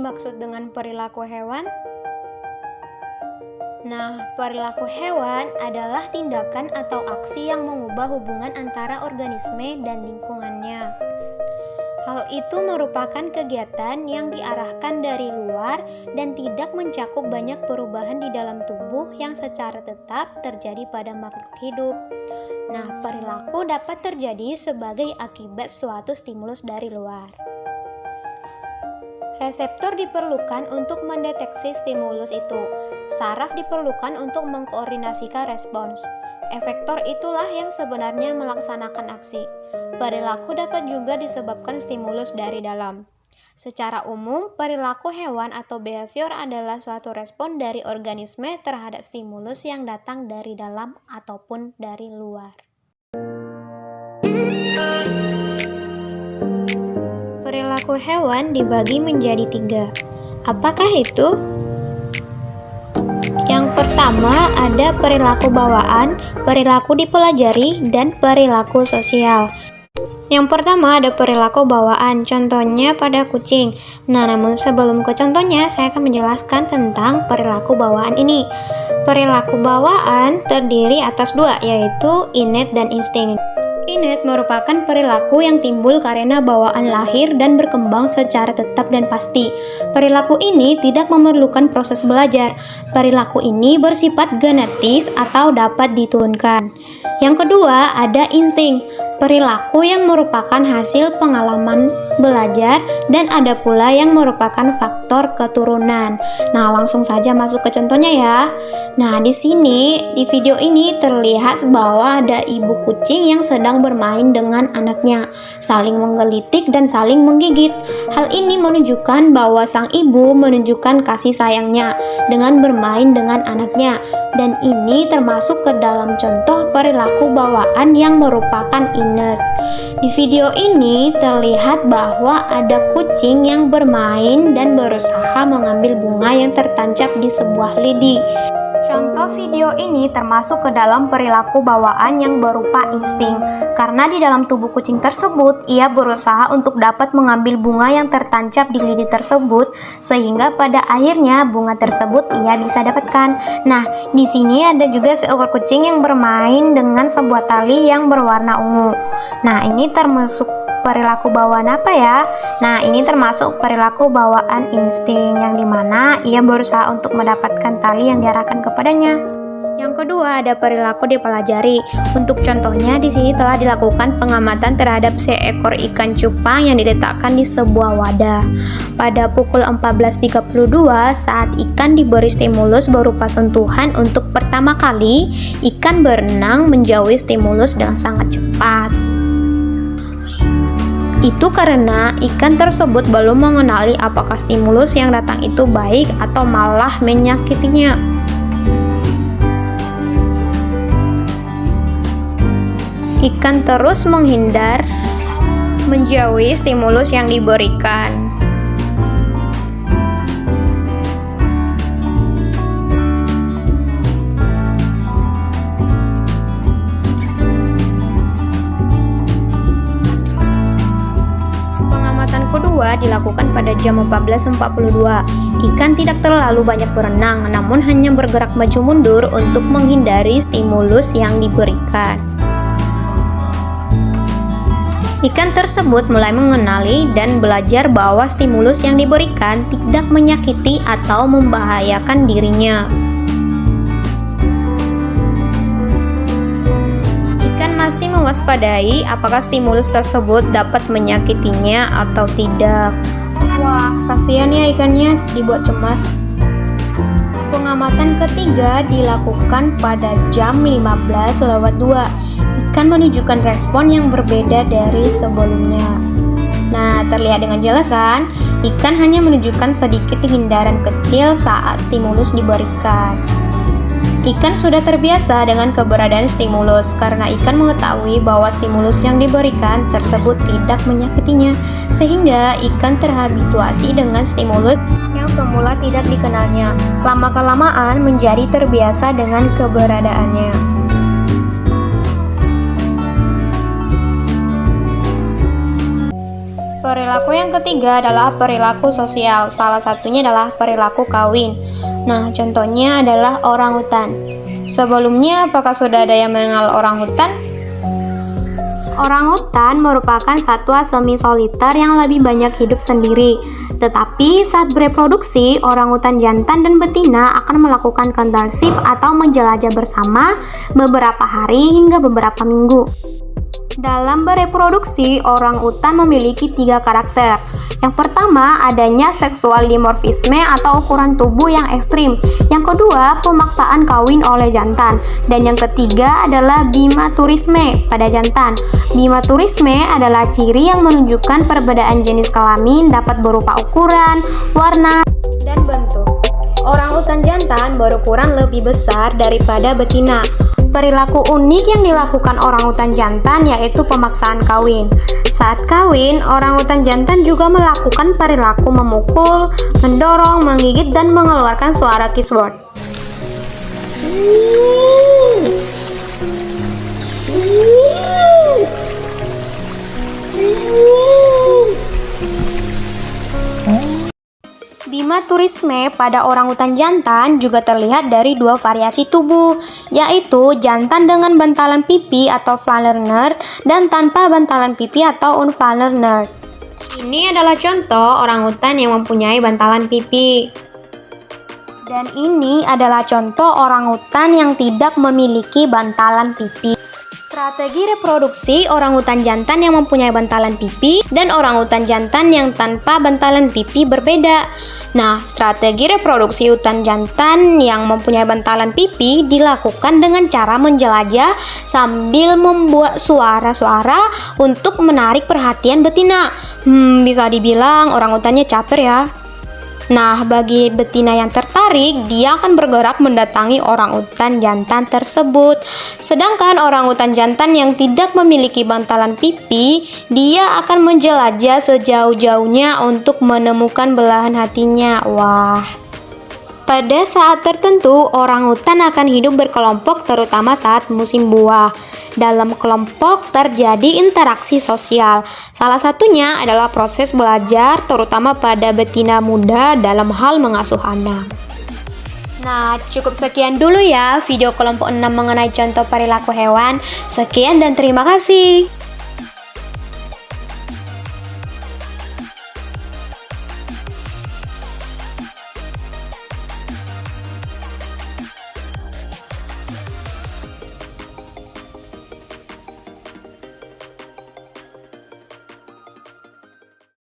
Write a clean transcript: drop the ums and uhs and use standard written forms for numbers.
dimaksud dengan perilaku hewan? Nah, perilaku hewan adalah tindakan atau aksi yang mengubah hubungan antara organisme dan lingkungannya. Hal itu merupakan kegiatan yang diarahkan dari luar dan tidak mencakup banyak perubahan di dalam tubuh yang secara tetap terjadi pada makhluk hidup. Nah, perilaku dapat terjadi sebagai akibat suatu stimulus dari luar. Reseptor diperlukan untuk mendeteksi stimulus itu. Saraf diperlukan untuk mengkoordinasikan respons. Efektor itulah yang sebenarnya melaksanakan aksi. Perilaku dapat juga disebabkan stimulus dari dalam. Secara umum, perilaku hewan atau behavior adalah suatu respon dari organisme terhadap stimulus yang datang dari dalam ataupun dari luar. Perilaku hewan dibagi menjadi 3. Apakah itu? Yang pertama ada perilaku bawaan, perilaku dipelajari, dan perilaku sosial. Yang pertama ada perilaku bawaan, contohnya pada kucing. Nah, namun sebelum ke contohnya, saya akan menjelaskan tentang perilaku bawaan ini. Perilaku bawaan terdiri atas 2, yaitu innate dan insting. Innate merupakan perilaku yang timbul karena bawaan lahir dan berkembang secara tetap dan pasti. Perilaku ini tidak memerlukan proses belajar. Perilaku ini bersifat genetis atau dapat diturunkan. Yang kedua, ada insting. Perilaku yang merupakan hasil pengalaman belajar dan ada pula yang merupakan faktor keturunan. Nah, langsung saja masuk ke contohnya ya. Nah, di video ini terlihat bahwa ada ibu kucing yang sedang bermain dengan anaknya, saling menggelitik dan saling menggigit. Hal ini menunjukkan bahwa sang ibu menunjukkan kasih sayangnya dengan bermain dengan anaknya, dan ini termasuk ke dalam contoh perilaku bawaan yang merupakan innate. Di video ini terlihat bahwa ada kucing yang bermain dan berusaha mengambil bunga yang tertancap di sebuah lidi. Contoh video ini termasuk ke dalam perilaku bawaan yang berupa insting, karena di dalam tubuh kucing tersebut ia berusaha untuk dapat mengambil bunga yang tertancap di lidi tersebut, sehingga pada akhirnya bunga tersebut ia bisa dapatkan. Nah, di sini ada juga seekor kucing yang bermain dengan sebuah tali yang berwarna ungu. Nah, ini termasuk perilaku bawaan apa ya? Nah, ini termasuk perilaku bawaan insting yang dimana ia berusaha untuk mendapatkan tali yang diarahkan kepadanya. Yang kedua ada perilaku dipelajari. Untuk contohnya di sini telah dilakukan pengamatan terhadap seekor ikan cupang yang diletakkan di sebuah wadah. Pada pukul 14.32 saat ikan diberi stimulus berupa sentuhan untuk pertama kali, ikan berenang menjauhi stimulus dengan sangat cepat. Itu karena ikan tersebut belum mengenali apakah stimulus yang datang itu baik atau malah menyakitinya. Ikan terus menghindar, menjauhi stimulus yang diberikan. Kedua dilakukan pada jam 14.42. Ikan tidak terlalu banyak berenang, namun hanya bergerak maju mundur untuk menghindari stimulus yang diberikan. Ikan tersebut mulai mengenali dan belajar bahwa stimulus yang diberikan tidak menyakiti atau membahayakan dirinya. Masih mewaspadai apakah stimulus tersebut dapat menyakitinya atau tidak. Wah, kasihan ya ikannya dibuat cemas. Pengamatan ketiga dilakukan pada jam 15.02. Ikan menunjukkan respon yang berbeda dari sebelumnya. Nah, terlihat dengan jelas kan? Ikan hanya menunjukkan sedikit hindaran kecil saat stimulus diberikan. Ikan sudah terbiasa dengan keberadaan stimulus karena ikan mengetahui bahwa stimulus yang diberikan tersebut tidak menyakitinya, sehingga ikan terhabituasi dengan stimulus yang semula tidak dikenalnya. Lama-kelamaan menjadi terbiasa dengan keberadaannya. Perilaku yang ketiga adalah perilaku sosial. Salah satunya adalah perilaku kawin. Nah, contohnya adalah orangutan. Sebelumnya, apakah sudah ada yang mengenal orangutan? Orangutan merupakan satwa semi-soliter yang lebih banyak hidup sendiri. Tetapi saat bereproduksi, orangutan jantan dan betina akan melakukan courtship atau menjelajah bersama beberapa hari hingga beberapa minggu. Dalam bereproduksi, orangutan memiliki 3 karakter. Yang pertama, adanya seksual dimorfisme atau ukuran tubuh yang ekstrim. Yang kedua, pemaksaan kawin oleh jantan. Dan yang ketiga adalah bimaturisme pada jantan. Bimaturisme adalah ciri yang menunjukkan perbedaan jenis kelamin dapat berupa ukuran, warna, dan bentuk. Orangutan jantan berukuran lebih besar daripada betina. Perilaku unik yang dilakukan orangutan jantan yaitu pemaksaan kawin. Saat kawin, orangutan jantan juga melakukan perilaku memukul, mendorong, menggigit, dan mengeluarkan suara kiss word. Bimaturisme pada orangutan jantan juga terlihat dari 2 variasi tubuh, yaitu jantan dengan bantalan pipi atau flaneur dan tanpa bantalan pipi atau unflaneur. Ini adalah contoh orangutan yang mempunyai bantalan pipi. Dan ini adalah contoh orangutan yang tidak memiliki bantalan pipi. Strategi reproduksi orangutan jantan yang mempunyai bantalan pipi dan orangutan jantan yang tanpa bantalan pipi berbeda. Nah, strategi reproduksi utan jantan yang mempunyai bantalan pipi dilakukan dengan cara menjelajah sambil membuat suara-suara untuk menarik perhatian betina. Bisa dibilang orangutannya caper ya. Nah, bagi betina yang tertarik, dia akan bergerak mendatangi orangutan jantan tersebut. Sedangkan orangutan jantan yang tidak memiliki bantalan pipi, dia akan menjelajah sejauh-jauhnya untuk menemukan belahan hatinya. Wah. Pada saat tertentu, orangutan akan hidup berkelompok terutama saat musim buah. Dalam kelompok terjadi interaksi sosial. Salah satunya adalah proses belajar terutama pada betina muda dalam hal mengasuh anak. Nah, cukup sekian dulu ya video kelompok 6 mengenai contoh perilaku hewan. Sekian dan terima kasih.